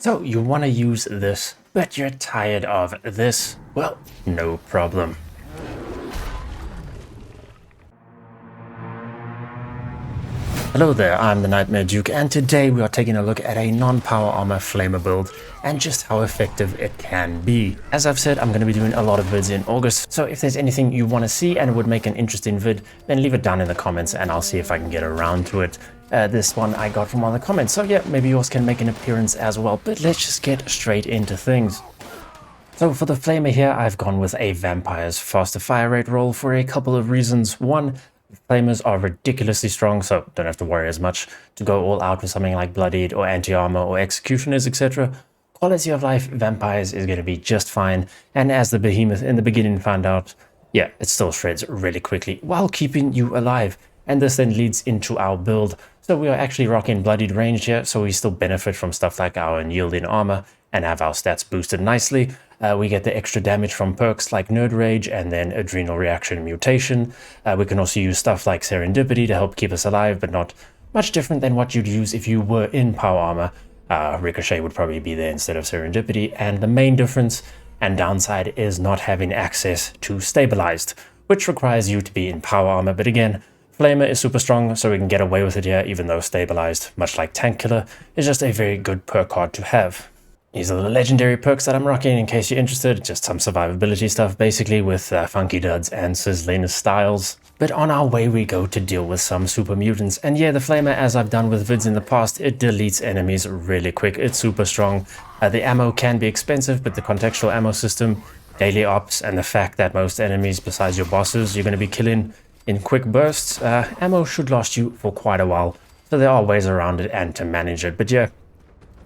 So you want to use this, but you're tired of this? Well, no problem. Hello there, I'm TheNightmareDuke, and today we are taking a look at a non-power armor flamer build and just how effective it can be. As I've said, I'm going to be doing a lot of vids in August, so if there's anything you want to see and would make an interesting vid, then leave it down in the comments and I'll see if I can get around to it. This one I got from one of the comments, so yeah, maybe yours can make an appearance as well, but let's just get straight into things. So for the flamer here, I've gone with a vampire's faster fire rate roll for a couple of reasons. One, flamers are ridiculously strong, so don't have to worry as much to go all out with something like bloodied or anti-armor or executioners, etc. Quality of life, vampires is going to be just fine, and as the behemoth in the beginning found out, yeah, it still shreds really quickly while keeping you alive. And this then leads into our build. So we are actually rocking bloodied range here, so we still benefit from stuff like our unyielding armor and have our stats boosted nicely. We get the extra damage from perks like Nerd Rage and then Adrenal Reaction Mutation. We can also use stuff like Serendipity to help keep us alive, but not much different than what you'd use if you were in power armor. Ricochet would probably be there instead of Serendipity, and the main difference and downside is not having access to Stabilized, which requires you to be in power armor. But again, Flamer is super strong, so we can get away with it here, even though Stabilized, much like Tank Killer, is just a very good perk card to have. These are the legendary perks that I'm rocking in case you're interested, just some survivability stuff basically with Funky Duds and Sizzling Styles. But on our way we go to deal with some super mutants, and yeah, the Flamer, as I've done with vids in the past, it deletes enemies really quick. It's super strong. The ammo can be expensive, but the contextual ammo system, daily ops, and the fact that most enemies besides your bosses you're going to be killing in quick bursts, ammo should last you for quite a while, so there are ways around it and to manage it. But yeah,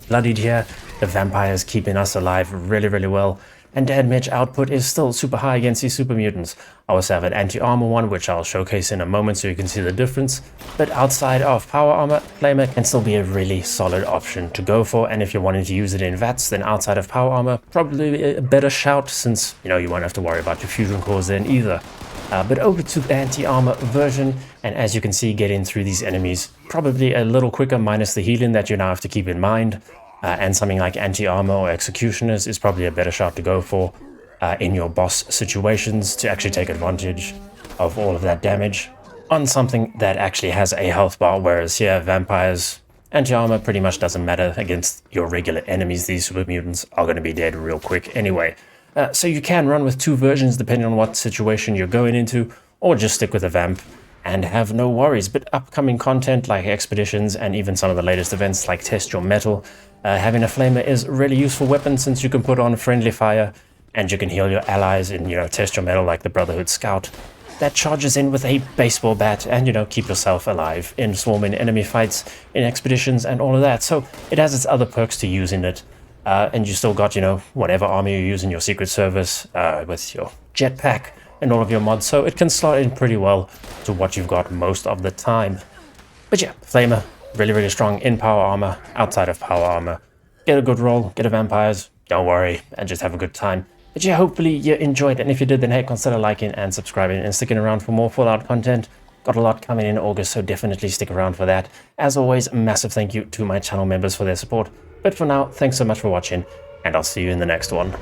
bloodied here, the vampire is keeping us alive really well, and damage output is still super high against these super mutants. I also have an anti-armor one, which I'll showcase in a moment so you can see the difference, but outside of power armor, flamer can still be a really solid option to go for, and if you're wanting to use it in VATS, then outside of power armor, probably a better shout, since you won't have to worry about your fusion cores then either. But over to the anti-armor version, and as you can see, getting through these enemies probably a little quicker, minus the healing that you now have to keep in mind, and something like anti-armor or executioners is probably a better shot to go for in your boss situations to actually take advantage of all of that damage on something that actually has a health bar, whereas here, vampires, anti-armor pretty much doesn't matter against your regular enemies. These super mutants are going to be dead real quick anyway. So you can run with two versions depending on what situation you're going into, or just stick with a vamp and have no worries. But upcoming content like expeditions and even some of the latest events like Test Your Metal, having a flamer is a really useful weapon, since you can put on friendly fire and you can heal your allies in, Test Your Metal like the Brotherhood Scout that charges in with a baseball bat and, keep yourself alive in swarming enemy fights, in expeditions and all of that. So it has its other perks to using it. And you still got, whatever army you use in your Secret Service with your jetpack and all of your mods, so it can slot in pretty well to what you've got most of the time. But yeah, flamer, really strong in power armor, outside of power armor. Get a good roll, get a vampires, don't worry, and just have a good time. But yeah, hopefully you enjoyed, and if you did, then hey, consider liking and subscribing and sticking around for more Fallout content. Got a lot coming in August, so definitely stick around for that. As always, massive thank you to my channel members for their support. But for now, thanks so much for watching, and I'll see you in the next one.